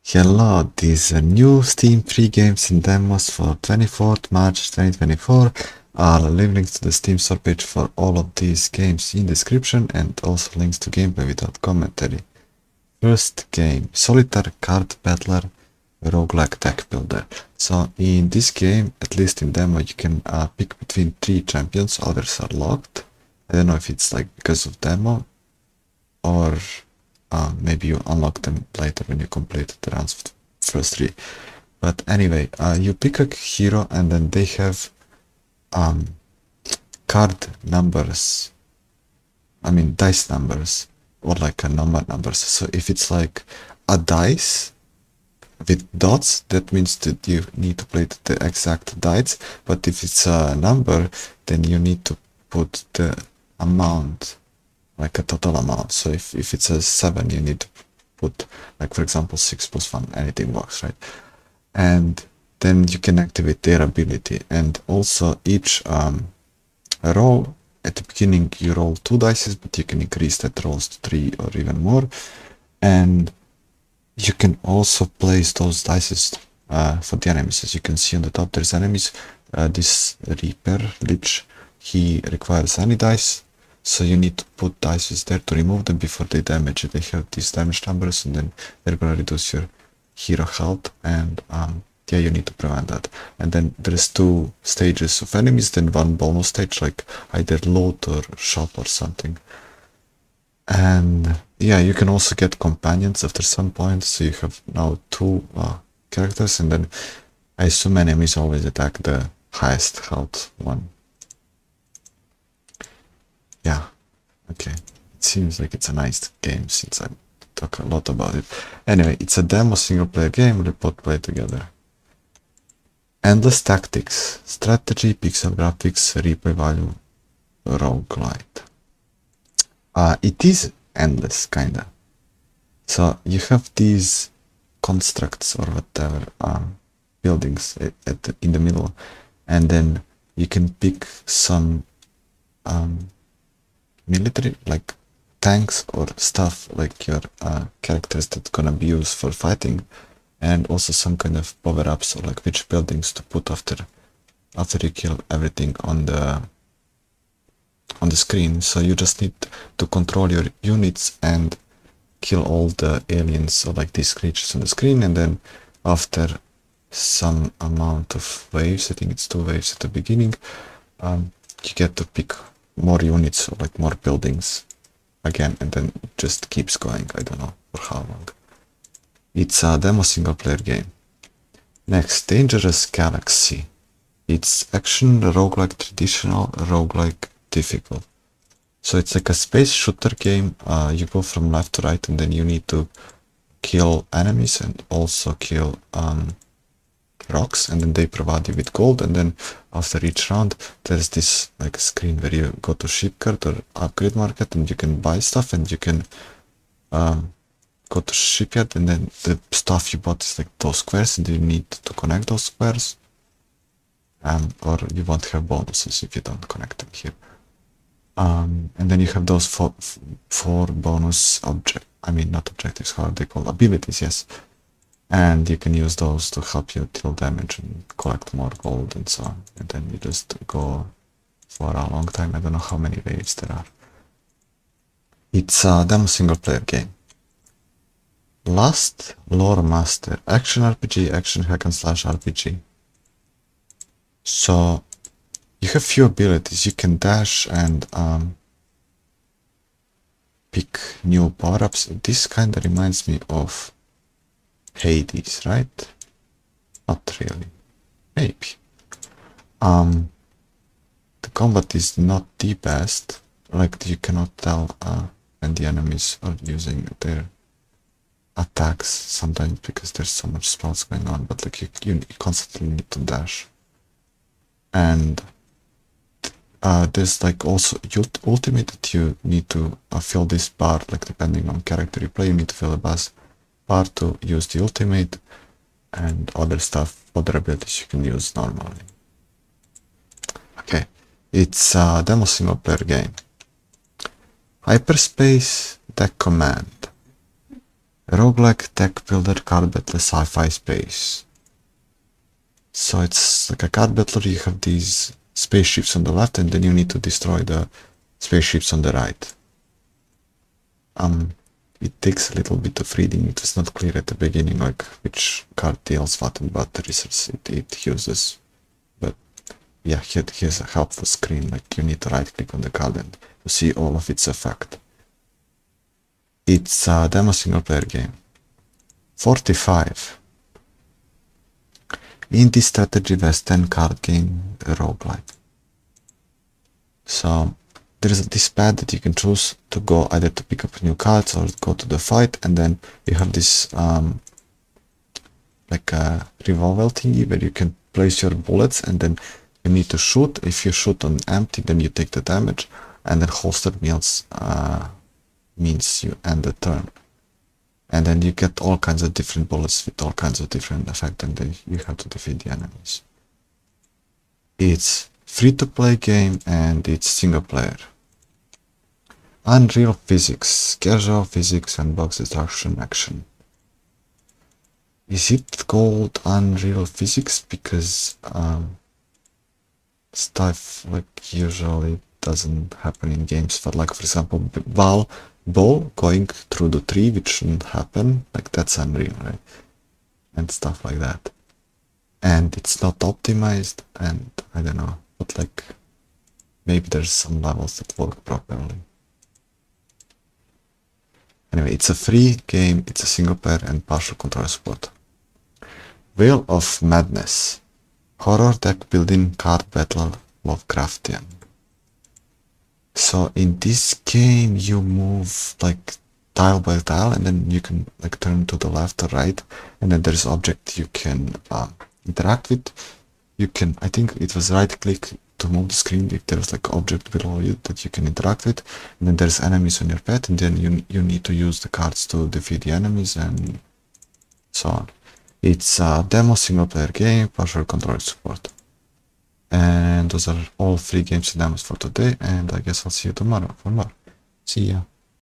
Hello, these are new Steam free games and demos for 24th March 2024. I'll leave links to the Steam store page for all of these games in description and also links to gameplay without commentary. First game, Solitaire Card Battler Roguelike Deck Builder. So in this game, at least in demo, you can pick between 3 champions, others are locked. I don't know if it's like because of demo or maybe you unlock them later when you complete the rounds of the first 3. But anyway, you pick a hero and then they have card numbers, I mean dice numbers, or like a number numbers. So if it's like a dice with dots, that means that you need to play the exact dice, but if it's a number, then you need to put the amount, like a total amount. So if it's a 7, you need to put, like for example, 6 plus 1, anything works, right? And then you can activate their ability. And also each roll, at the beginning you roll 2 dice, but you can increase that rolls to 3 or even more. And you can also place those dice for the enemies. As you can see on the top, there's enemies. This Reaper Lich, he requires any dice, so you need to put dice there to remove them before they damage. They have these damage numbers, and then they're gonna reduce your hero health, and yeah, you need to prevent that. And then there's 2 stages of enemies, then 1 bonus stage, like either loot or shop or something. And yeah, you can also get companions after some point, so you have now 2 characters, and then I assume enemies always attack the highest health one. Yeah, okay. It seems like it's a nice game since I talk a lot about it. Anyway, it's a demo single player game, we both play together. Endless Tactics, Strategy, Pixel Graphics, Replay Value, Roguelite. It is endless, kinda. So you have these constructs or whatever, buildings in the middle, and then you can pick some military, like tanks or stuff, like your characters that's gonna be used for fighting, and also some kind of power-ups, or like which buildings to put after you kill everything on the screen. So you just need to control your units and kill all the aliens, or like these creatures on the screen, and then after some amount of waves, I think it's 2 waves at the beginning, you get to pick more units, or like more buildings again, and then it just keeps going. I don't know for how long. It's a demo single player game. Next, Dangerous Galaxy. It's action, roguelike traditional, roguelike difficult. So it's like a space shooter game. You go from left to right, and then you need to kill enemies and also kill rocks, and then they provide you with gold. And then after each round, there's this like screen where you go to shipyard or upgrade market, and you can buy stuff, and you can go to shipyard, and then the stuff you bought is like those squares, and you need to connect those squares, or you won't have bonuses if you don't connect them here. And then you have those 4 bonus not objectives, how are they called? Abilities, yes. And you can use those to help you deal damage and collect more gold and so on. And then you just go for a long time. I don't know how many waves there are. It's a demo single player game. Last, Loremaster, action RPG, action hack and slash RPG. So you have few abilities. You can dash and pick new power-ups. This kind of reminds me of Hades, right? Not really. Maybe. The combat is not the best. Like, you cannot tell when the enemies are using their attacks sometimes because there's so much spells going on, but like you constantly need to dash. And there's like also ultimate that you need to fill this bar, like depending on character you play, you need to fill a bar to use the ultimate, and other stuff, other abilities you can use normally. Okay, it's a demo single player game. Hyperspace, Deck Command, roguelike tech builder card battle sci-fi space. So it's like a card battler. You have these spaceships on the left, and then you need to destroy the spaceships on the right. It takes a little bit of reading. It was not clear at the beginning, like which card deals what and what resources it uses. But yeah, here's a helpful screen. Like you need to right click on the card and to see all of its effect. It's a demo single player game. 45. Indie strategy Western card game roguelike. So there's this pad that you can choose to go either to pick up new cards or go to the fight, and then you have this like a revolver thingy where you can place your bullets, and then you need to shoot. If you shoot on empty, then you take the damage, and then holster means you end the turn. And then you get all kinds of different bullets with all kinds of different effects, and then you have to defeat the enemies. It's free-to-play game and it's single player. Unreal physics, casual physics and box destruction action. Is it called Unreal Physics because stuff like usually doesn't happen in games, but like for example ball going through the tree, which shouldn't happen, like that's unreal, right? And stuff like that. And it's not optimized, and I don't know, but like maybe there's some levels that work properly. Anyway, it's a free game, it's a single player and partial controller support. Wheel of Madness. Horror deck building card battle Lovecraftian. So in this game you move like tile by tile, and then you can like turn to the left or right, and then there's object you can interact with. You can, I think it was right click to move the screen if there's like object below you that you can interact with, and then there's enemies on your path, and then you need to use the cards to defeat the enemies and so on. It's a demo single player game, partial controller support. And those are all free games and demos for today, and I guess I'll see you tomorrow for more. See ya.